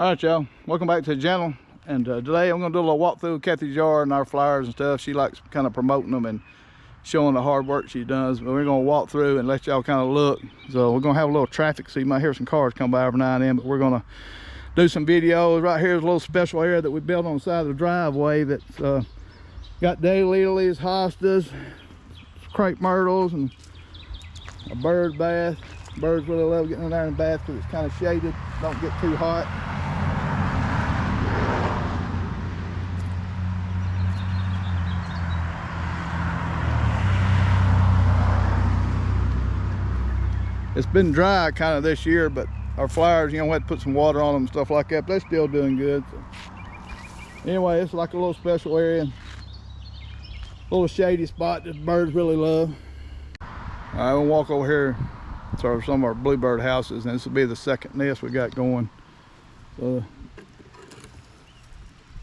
All right, y'all, welcome back to the channel. And today I'm going to do a little walkthrough of Kathy's yard and our flowers and stuff. She likes kind of promoting them and showing the hard work she does. But we're going to walk through and let y'all kind of look. So we're going to have a little traffic, so you might hear some cars come by every now and then. But we're going to do some videos. Right here is a little special area that we built on the side of the driveway that's got daylilies, hostas, crepe myrtles, and a bird bath. Birds really love getting in there and bath because it's kind of shaded, don't get too hot. It's been dry kind of this year, but our flowers, you know, we had to put some water on them and stuff like that, but they're still doing good. So anyway, it's like a little special area, a little shady spot that birds really love. All right, we'll walk over here to some of our bluebird houses, and this will be the second nest we got going. So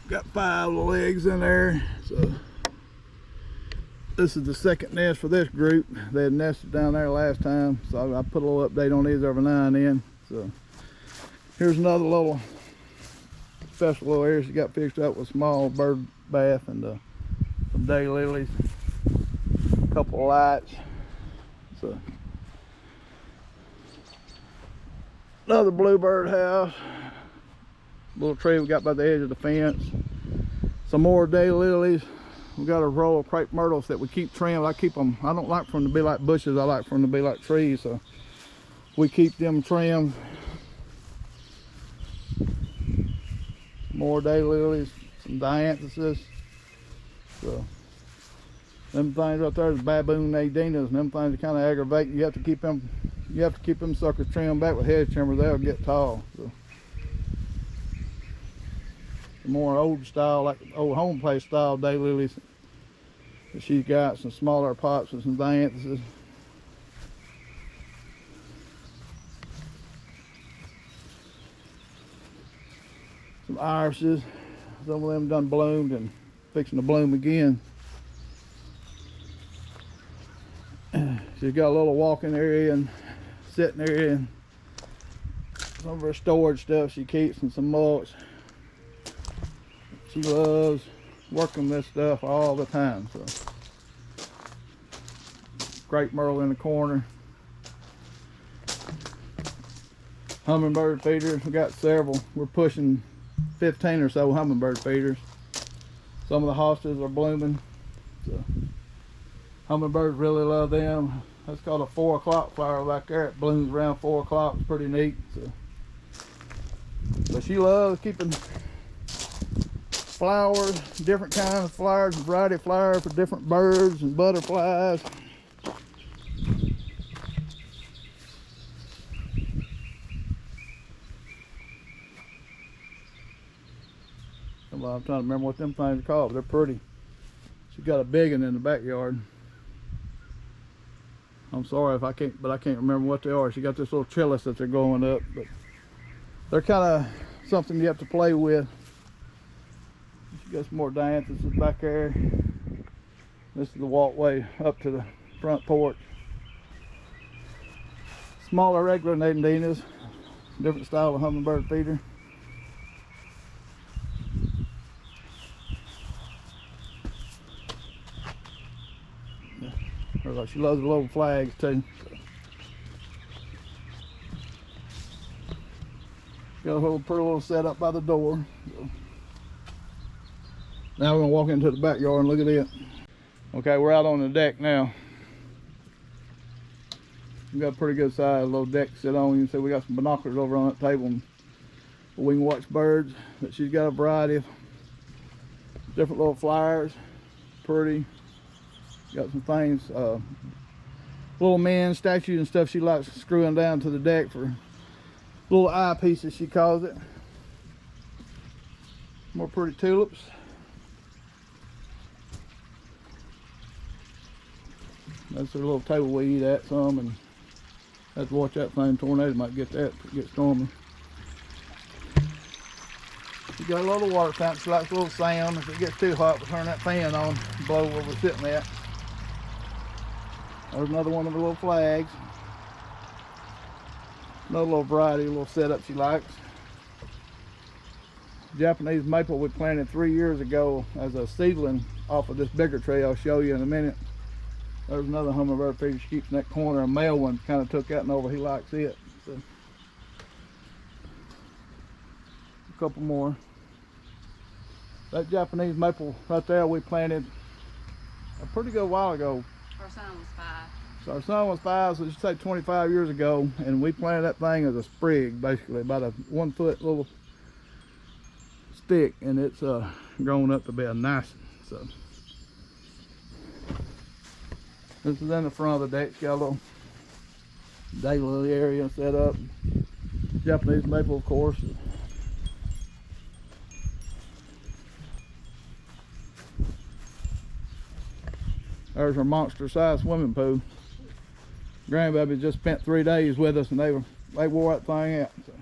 got 5 little eggs in there. So this is the second nest for this group. They had nested down there last time, so I put a little update on these every now and then. So here's another little special little area she got fixed up with small bird bath and some daylilies, a couple of lights. So another bluebird house, little tree we got by the edge of the fence, some more daylilies. We got a row of crepe myrtles that we keep trimmed. I keep them, I don't like for them to be like bushes, I like for them to be like trees, so we keep them trimmed. More daylilies, some dianthus. So them things right there is baboon adinas, and them things are kind of aggravating. You have to keep them suckers trimmed back with hedge trimmer. They'll get tall. So some more old style, like old home place style daylilies that she's got, some smaller pots with some dianthuses. Some irises, some of them done bloomed and fixing to bloom again. She's got a little walking area and sitting area and some of her storage stuff she keeps and some mulch. She loves working this stuff all the time. So crepe myrtle in the corner. Hummingbird feeders, we got several. We're pushing 15 or so hummingbird feeders. Some of the hostas are blooming. So hummingbirds really love them. That's called a 4 o'clock flower back there. It blooms around 4 o'clock. It's pretty neat. So but she loves keeping flowers, different kinds of flowers, a variety of flowers for different birds and butterflies. I'm trying to remember what them things are called, but they're pretty. She's got a big one in the backyard. I'm sorry if I can't remember what they are. She got this little trellis that they're going up, but they're kind of something you have to play with. She got some more dianthuses back there. This is the walkway up to the front porch. Smaller regular adinas, different style of hummingbird feeder. She loves the little flags too. Got a pretty little setup by the door. So now we're gonna walk into the backyard and look at it. Okay, we're out on the deck now. We got a pretty good size little deck to sit on. You can see we got some binoculars over on that table, and we can watch birds. But she's got a variety of different little flowers. Pretty. Got some things, little men statues and stuff she likes screwing down to the deck for little eyepieces, she calls it. More pretty tulips. That's her little table we eat at some, and have to watch that thing. Tornado might get that if it gets stormy. She got a little water fountain. She likes a little sound. If it gets too hot, we'll turn that fan on and blow where we're sitting at. There's another one of the little flags. Another little variety, a little setup she likes. Japanese maple we planted 3 years ago as a seedling off of this bigger tree I'll show you in a minute. There's another hummingbird feeder. She keeps in that corner. A male one kind of took that one over. He likes it. So, a couple more. That Japanese maple right there we planted a pretty good while ago. Our son was 5. So our son was 5, so just say 25 years ago, and we planted that thing as a sprig, basically about a 1 foot little stick, and it's grown up to be a nice one. So this is in the front of the deck. It's got a little daylily area set up. Japanese maple, of course. There's our monster sized swimming pool. Grandbaby just spent 3 days with us, and they wore that thing out. So.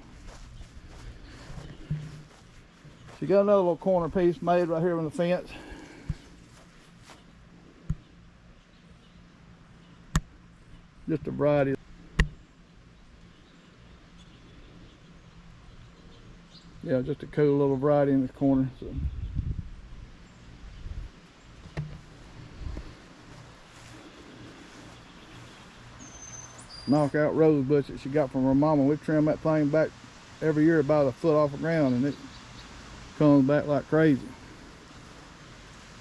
She got another little corner piece made right here on the fence. Just a variety. Yeah, just a cool little variety in this corner. So. Knockout rose bush that she got from her mama. We trim that thing back every year about a foot off the ground, and it comes back like crazy.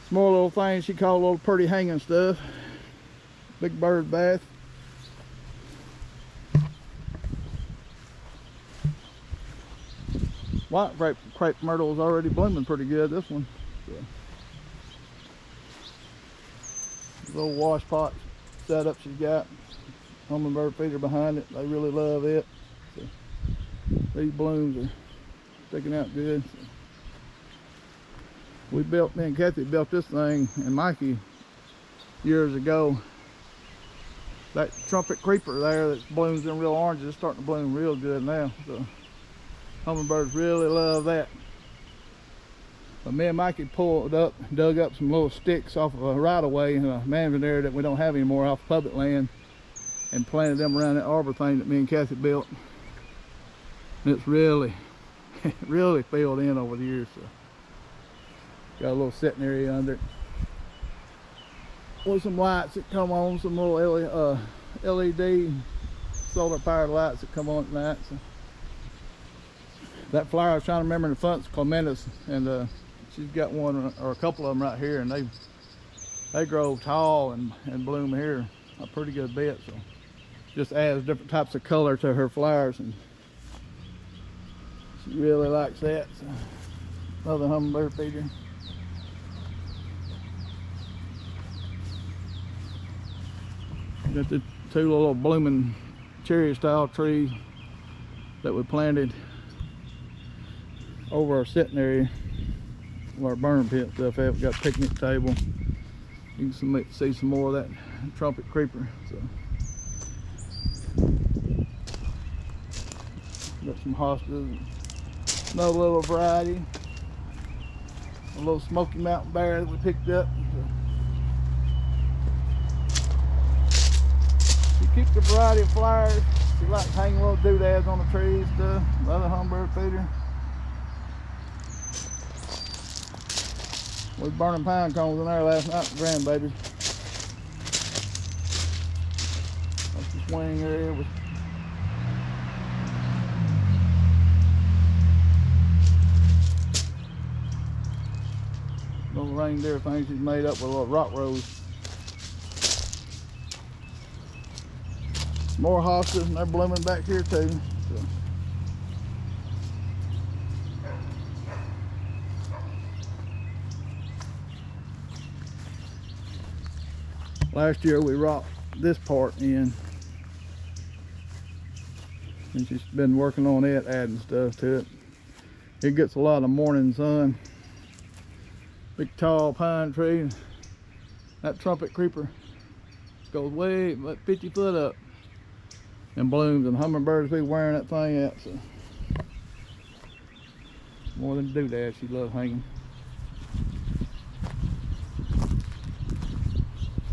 Small little thing she called little pretty hanging stuff. Big bird bath. White crepe myrtle is already blooming pretty good, this one. So. Little wash pot setup she's got. Hummingbird feeder behind it. They really love it. So these blooms are sticking out good. So me and Kathy built this thing, and Mikey years ago. That trumpet creeper there that blooms in real orange is starting to bloom real good now. So hummingbirds really love that. But me and Mikey pulled up, dug up some little sticks off of a right-of-way in a mansion area that we don't have anymore off public land, and planted them around that arbor thing that me and Kathy built. And it's really, really filled in over the years. So got a little sitting area under it. With some lights that come on, some little LED solar powered lights that come on at night. So that flower I was trying to remember in the front is clematis, and she's got one or a couple of them right here, and they grow tall and bloom here a pretty good bit. So just adds different types of color to her flowers, and she really likes that. So another hummingbird feeder. Got the 2 little blooming cherry style trees that we planted over our sitting area where our burn pit stuff at. We got a picnic table. You can see some more of that trumpet creeper. So got some hostas, another little variety, a little Smoky Mountain Bear that we picked up. She keeps a variety of flowers. She likes hanging little doodads on the trees, stuff. Another hummingbird feeder. We was burning pine cones in there last night with grandbabies. That's the swing area. Little reindeer thing she's made up with a little rock rose. More hostas, and they're blooming back here too. So. Last year we rocked this part in, and she's been working on it, adding stuff to it. It gets a lot of morning sun. Big tall pine tree. That trumpet creeper goes way about 50 foot up and blooms, and hummingbirds be wearing that thing out. So more than doodad, she loves hanging.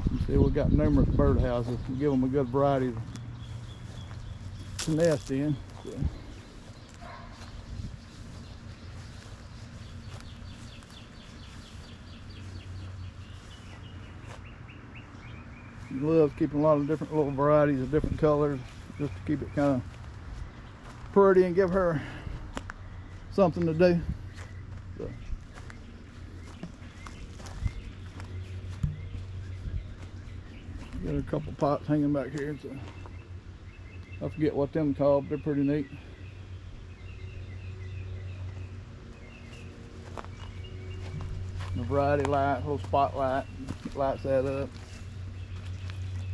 You see, we've got numerous bird houses. We give them a good variety to nest in. So. She loves keeping a lot of different little varieties of different colors just to keep it kind of pretty and give her something to do. So. Got a couple pots hanging back here. So I forget what them called, but they're pretty neat. The variety light, little spotlight, lights that up.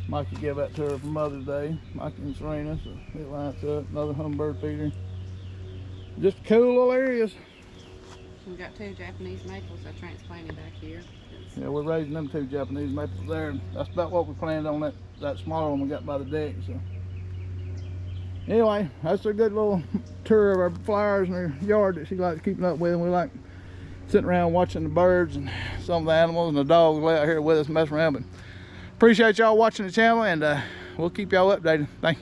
Mikey gave that to her for Mother's Day, Mikey and Serena, so it lights up. Another hummingbird feeder. Just cool little areas. We got 2 Japanese maples I transplanted back here. Yeah, we're raising them 2 Japanese maples there. That's about what we planned on that smaller one we got by the deck. So anyway, that's a good little tour of our flowers in her yard that she likes keeping up with, and we like sitting around watching the birds and some of the animals, and the dogs lay out here with us messing around. But appreciate y'all watching the channel, and we'll keep y'all updated. Thank you.